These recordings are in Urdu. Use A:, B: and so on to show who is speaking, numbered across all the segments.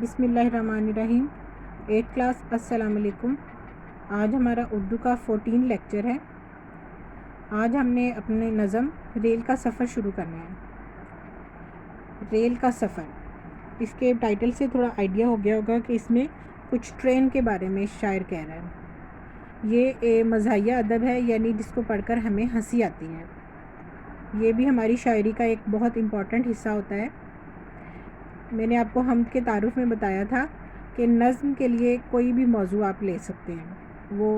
A: بسم اللہ الرحمن الرحیم 8 کلاس السلام علیکم۔ آج ہمارا اردو کا 14 لیکچر ہے۔ آج ہم نے اپنے نظم ریل کا سفر شروع کرنا ہے۔ ریل کا سفر، اس کے ٹائٹل سے تھوڑا آئیڈیا ہو گیا ہوگا کہ اس میں کچھ ٹرین کے بارے میں شاعر کہہ رہا ہے۔ یہ مزاحیہ ادب ہے، یعنی جس کو پڑھ کر ہمیں ہنسی آتی ہے۔ یہ بھی ہماری شاعری کا ایک بہت امپورٹنٹ حصہ ہوتا ہے۔ میں نے آپ کو حمد کے تعارف میں بتایا تھا کہ نظم کے لیے کوئی بھی موضوع آپ لے سکتے ہیں۔ وہ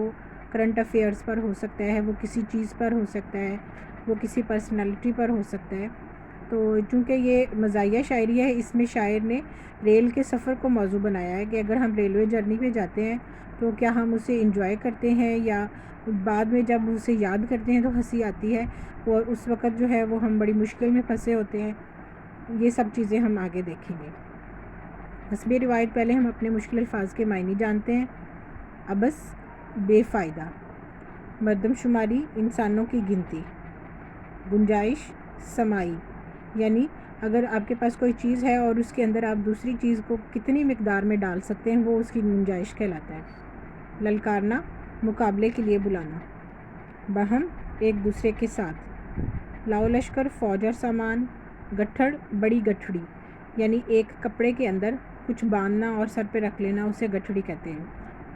A: کرنٹ افیئرس پر ہو سکتا ہے، وہ کسی چیز پر ہو سکتا ہے، وہ کسی پرسنالٹی پر ہو سکتا ہے۔ تو چونکہ یہ مزاحیہ شاعری ہے، اس میں شاعر نے ریل کے سفر کو موضوع بنایا ہے کہ اگر ہم ریلوے جرنی پہ جاتے ہیں تو کیا ہم اسے انجوائے کرتے ہیں، یا بعد میں جب اسے یاد کرتے ہیں تو ہنسی آتی ہے، اور اس وقت جو ہے وہ ہم بڑی مشکل میں پھنسے ہوتے ہیں۔ یہ سب چیزیں ہم آگے دیکھیں گے۔ حسب روایت پہلے ہم اپنے مشکل الفاظ کے معنی جانتے ہیں۔ عبث، بے فائدہ۔ مردم شماری، انسانوں کی گنتی۔ گنجائش، سمائی، یعنی اگر آپ کے پاس کوئی چیز ہے اور اس کے اندر آپ دوسری چیز کو کتنی مقدار میں ڈال سکتے ہیں، وہ اس کی گنجائش کہلاتا ہے۔ للکارنا، مقابلے کے لیے بلانا۔ بہم، ایک دوسرے کے ساتھ۔ لاؤ لشکر، فوج اور سامان۔ گٹھڑ، بڑی گٹھڑی، یعنی ایک کپڑے کے اندر کچھ باندھنا اور سر پہ رکھ لینا، اسے گٹھڑی کہتے ہیں۔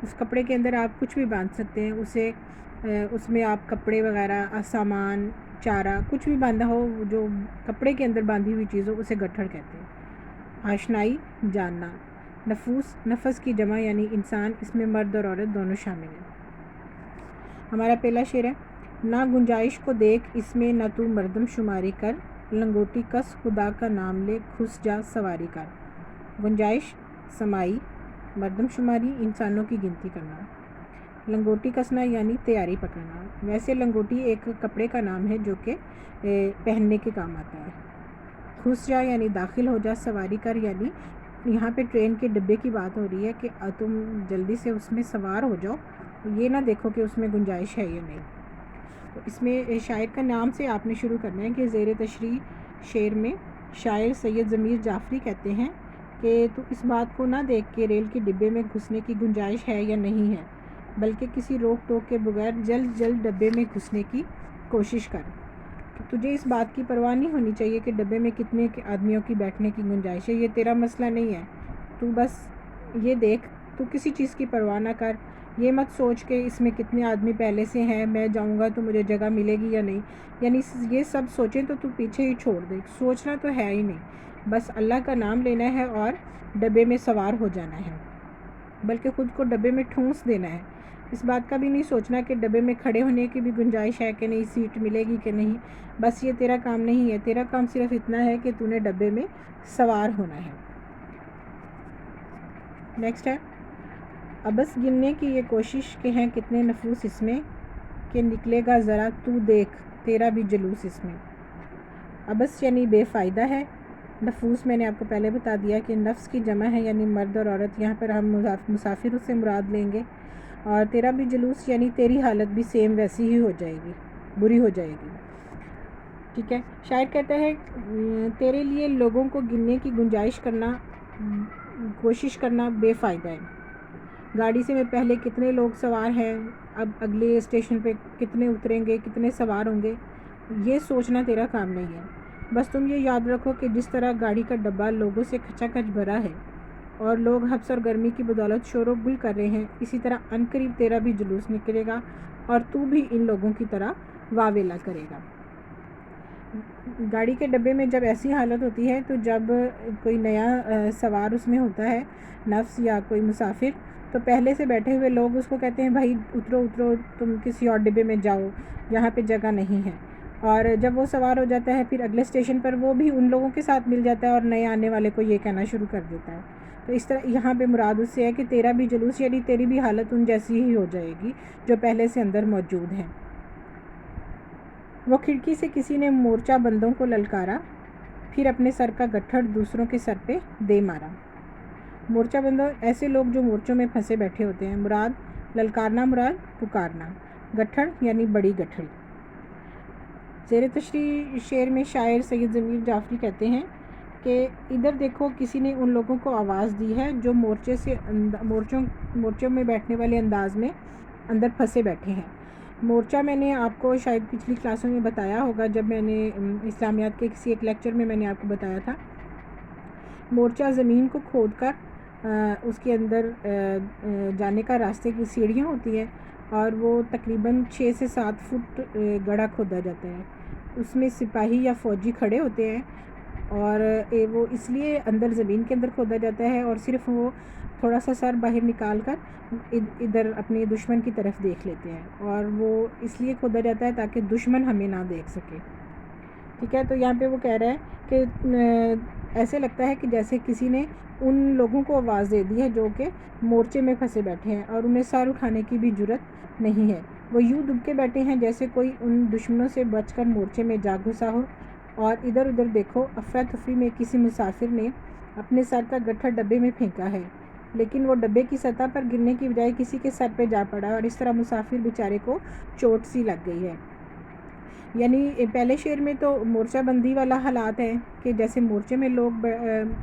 A: اس کپڑے کے اندر آپ کچھ بھی باندھ سکتے ہیں، اس میں آپ کپڑے وغیرہ، سامان، چارہ، کچھ بھی باندھا ہو، جو کپڑے کے اندر باندھی ہوئی چیز ہو، اسے گٹھڑ کہتے ہیں۔ آشنائی، جاننا۔ نفوس، نفس کی جمع یعنی انسان، اس میں مرد اور عورت دونوں شامل ہیں۔ ہمارا پہلا شعر ہے۔ نہ گنجائش کو دیکھ اس میں نہ تو مردم شماری کر، لنگوٹی کس خدا کا نام لے گھس جا سواری کر۔ گنجائش، سمائی، مردم شماری، انسانوں کی گنتی کرنا۔ لنگوٹی کسنا یعنی تیاری پکڑنا۔ ویسے لنگوٹی ایک کپڑے کا نام ہے جو کہ پہننے کے کام آتا ہے۔ گھس جا یعنی داخل ہو جا، سواری کر یعنی یہاں پہ ٹرین کے ڈبے کی بات ہو رہی ہے کہ تم جلدی سے اس میں سوار ہو جاؤ، یہ نہ دیکھو کہ اس میں گنجائش ہے یا نہیں۔ تو اس میں شاعر کا نام سے آپ نے شروع کرنا ہے کہ زیر تشریح شعر میں شاعر سید ضمیر جعفری کہتے ہیں کہ تو اس بات کو نہ دیکھ کے ریل کے ڈبے میں گھسنے کی گنجائش ہے یا نہیں ہے، بلکہ کسی روک ٹوک کے بغیر جلد جلد ڈبے میں گھسنے کی کوشش کر۔ تجھے اس بات کی پرواہ نہیں ہونی چاہیے کہ ڈبے میں کتنے آدمیوں کی بیٹھنے کی گنجائش ہے، یہ تیرا مسئلہ نہیں ہے۔ تو بس یہ دیکھ، تو کسی چیز کی پرواہ نہ کر، یہ مت سوچ کہ اس میں کتنے آدمی پہلے سے ہیں، میں جاؤں گا تو مجھے جگہ ملے گی یا نہیں، یعنی یہ سب سوچیں تو پیچھے ہی چھوڑ دے، سوچنا تو ہے ہی نہیں، بس اللہ کا نام لینا ہے اور ڈبے میں سوار ہو جانا ہے، بلکہ خود کو ڈبے میں ٹھونس دینا ہے۔ اس بات کا بھی نہیں سوچنا کہ ڈبے میں کھڑے ہونے کی بھی گنجائش ہے کہ نہیں، سیٹ ملے گی کہ نہیں، بس یہ تیرا کام نہیں ہے، تیرا کام صرف اتنا ہے کہ تو نے ڈبے میں سوار ہونا ہے۔ نیکسٹ ہے۔ عبث گننے کی یہ کوشش کہ ہیں کتنے نفوس اس میں، کہ نکلے گا ذرا تو دیکھ تیرا بھی جلوس اس میں۔ عبث یعنی بے فائدہ ہے۔ نفوس میں نے آپ کو پہلے بتا دیا کہ نفس کی جمع ہے، یعنی مرد اور عورت، یہاں پر ہم مسافر سے مراد لیں گے۔ اور تیرا بھی جلوس یعنی تیری حالت بھی سیم ویسی ہی ہو جائے گی، بری ہو جائے گی۔ ٹھیک ہے، شاعر کہتا ہے تیرے لیے لوگوں کو گننے کی گنجائش کرنا، کوشش کرنا بے فائدہ ہے۔ گاڑی سے میں پہلے کتنے لوگ سوار ہیں، اب اگلے اسٹیشن پہ کتنے اتریں گے، کتنے سوار ہوں گے، یہ سوچنا تیرا کام نہیں ہے۔ بس تم یہ یاد رکھو کہ جس طرح گاڑی کا ڈبہ لوگوں سے کھچا کھچ بھرا ہے اور لوگ حبس اور گرمی کی بدولت شور و گل کر رہے ہیں، اسی طرح عنقریب تیرا بھی جلوس نکلے گا اور تو بھی ان لوگوں کی طرح واویلا کرے گا۔ گاڑی کے ڈبے میں جب ایسی حالت ہوتی ہے تو جب کوئی نیا سوار اس میں ہوتا ہے، نفس یا کوئی مسافر، تو پہلے سے بیٹھے ہوئے لوگ اس کو کہتے ہیں بھائی اترو اترو، تم کسی اور ڈبے میں جاؤ، یہاں پہ جگہ نہیں ہے۔ اور جب وہ سوار ہو جاتا ہے پھر اگلے اسٹیشن پر وہ بھی ان لوگوں کے ساتھ مل جاتا ہے اور نئے آنے والے کو یہ کہنا شروع کر دیتا ہے۔ تو اس طرح یہاں پہ مراد اس سے ہے کہ تیرا بھی جلوس یعنی تیری بھی حالت ان جیسی ہی ہو جائے گی جو پہلے سے اندر موجود ہیں۔ وہ کھڑکی سے کسی نے مورچہ بندوں کو للکارا، پھر اپنے سر کا گٹھڑ دوسروں کے سر پہ دے مارا۔ مورچہ بندوں ایسے لوگ جو مورچوں میں پھنسے بیٹھے ہوتے ہیں، مراد للکارنا مراد پکارنا، گٹھڑ یعنی بڑی گٹھڑی۔ زیر تشریح شعر میں شاعر سید ضمیر جعفری کہتے ہیں کہ ادھر دیکھو کسی نے ان لوگوں کو آواز دی ہے جو مورچوں میں بیٹھنے والے انداز میں اندر پھنسے بیٹھے ہیں۔ مورچہ میں نے آپ کو شاید پچھلی کلاسوں میں بتایا ہوگا، جب میں نے اسلامیات کے کسی ایک لیکچر میں نے آپ کو بتایا تھا۔ مورچہ زمین کو کھود کر اس کے اندر جانے کا راستے کی سیڑھیاں ہوتی ہیں، اور وہ تقریباً 6 سے 7 فٹ گڑھا کھودا جاتا ہے۔ اس میں سپاہی یا فوجی کھڑے ہوتے ہیں، اور وہ اس لیے اندر زمین کے اندر کھودا جاتا ہے، اور صرف وہ تھوڑا سا سر باہر نکال کر ادھر اپنے دشمن کی طرف دیکھ لیتے ہیں، اور وہ اس لیے کھودا جاتا ہے تاکہ دشمن ہمیں نہ دیکھ سکے۔ ٹھیک ہے، تو یہاں پہ وہ کہہ رہا ہے کہ ایسے لگتا ہے کہ جیسے کسی نے ان لوگوں کو آواز دے دی ہے جو کہ مورچے میں پھنسے بیٹھے ہیں، اور انہیں سر اٹھانے کی بھی جرت نہیں ہے۔ وہ یوں دب کے بیٹھے ہیں جیسے کوئی ان دشمنوں سے بچ کر مورچے میں جا گھسا ہو، اور ادھر ادھر دیکھو، افراتفری میں کسی مسافر نے اپنے سر کا گٹھا ڈبے میں پھینکا ہے، لیکن وہ ڈبے کی سطح پر گرنے کی بجائے کسی کے سر پہ جا پڑا، اور اس طرح مسافر بیچارے کو چوٹ سی لگ گئی ہے۔ یعنی پہلے شعر میں تو مورچہ بندی والا حالات ہے کہ جیسے مورچے میں لوگ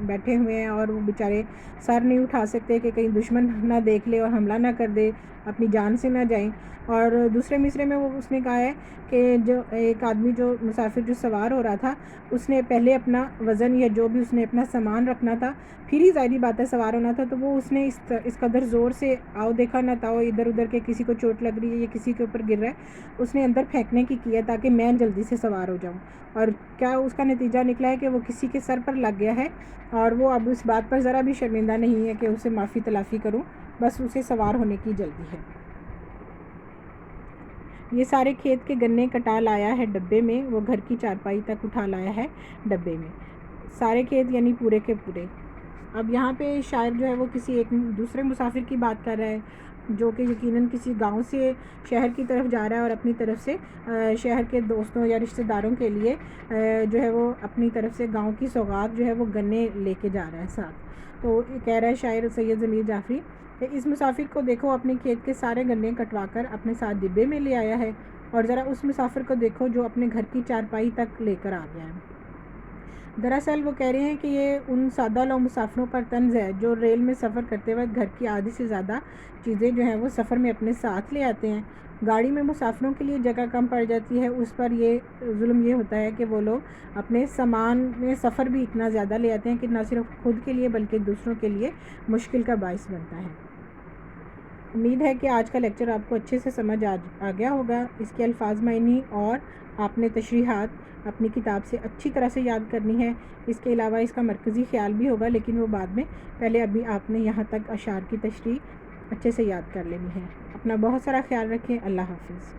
A: بیٹھے ہوئے ہیں، اور وہ بیچارے سر نہیں اٹھا سکتے کہ کہیں دشمن نہ دیکھ لے اور حملہ نہ کر دے، اپنی جان سے نہ جائیں۔ اور دوسرے مصرے میں اس نے کہا ہے کہ جو ایک آدمی جو مسافر جو سوار ہو رہا تھا، اس نے پہلے اپنا وزن یا جو بھی اس نے اپنا سامان رکھنا تھا، پھر ہی ظاہری بات ہے سوار ہونا تھا، تو وہ اس نے اس قدر زور سے آؤ دیکھا نہ تاؤ، ادھر ادھر کے کسی کو چوٹ لگ رہی ہے یا کسی کے اوپر گر رہا ہے، اس نے اندر پھینکنے کی ہے تاکہ میں جلدی سے سوار ہو جاؤں، اور کیا اس کا نتیجہ نکلا ہے کہ وہ کسی کے سر پر لگ گیا ہے، اور وہ اب اس بات پر ذرا بھی شرمندہ نہیں ہے کہ اسے معافی تلافی کروں، بس اسے سوار ہونے کی جلدی ہے۔ یہ سارے کھیت کے گنے کٹا لایا ہے ڈبے میں، وہ گھر کی چارپائی تک اٹھا لایا ہے ڈبے میں۔ سارے کھیت یعنی پورے کے پورے۔ اب یہاں پہ شاعر جو ہے وہ کسی ایک دوسرے مسافر کی بات کر رہا ہے، جو کہ یقیناً کسی گاؤں سے شہر کی طرف جا رہا ہے، اور اپنی طرف سے شہر کے دوستوں یا رشتہ داروں کے لیے جو ہے وہ اپنی طرف سے گاؤں کی سوغات جو ہے وہ گنے لے کے جا رہا ہے ساتھ۔ تو کہہ رہا ہے شاعر سید ضمیر جعفری کہ اس مسافر کو دیکھو، اپنے کھیت کے سارے گنے کٹوا کر اپنے ساتھ ڈبے میں لے آیا ہے، اور ذرا اس مسافر کو دیکھو جو اپنے گھر کی چارپائی تک لے کر آ گیا ہے۔ دراصل وہ کہہ رہے ہیں کہ یہ ان سادہ لو مسافروں پر طنز ہے جو ریل میں سفر کرتے وقت گھر کی آدھی سے زیادہ چیزیں جو ہیں وہ سفر میں اپنے ساتھ لے آتے ہیں۔ گاڑی میں مسافروں کے لیے جگہ کم پڑ جاتی ہے، اس پر یہ ظلم یہ ہوتا ہے کہ وہ لوگ اپنے سامان میں سفر بھی اتنا زیادہ لے آتے ہیں کہ نہ صرف خود کے لیے بلکہ دوسروں کے لیے مشکل کا باعث بنتا ہے۔ امید ہے کہ آج کا لیکچر آپ کو اچھے سے سمجھ آ گیا ہوگا۔ اس کے الفاظ معنی اور آپ نے تشریحات اپنی کتاب سے اچھی طرح سے یاد کرنی ہے۔ اس کے علاوہ اس کا مرکزی خیال بھی ہوگا، لیکن وہ بعد میں، پہلے ابھی آپ نے یہاں تک اشعار کی تشریح اچھے سے یاد کر لینی ہے۔ اپنا بہت سارا خیال رکھیں۔ اللہ حافظ۔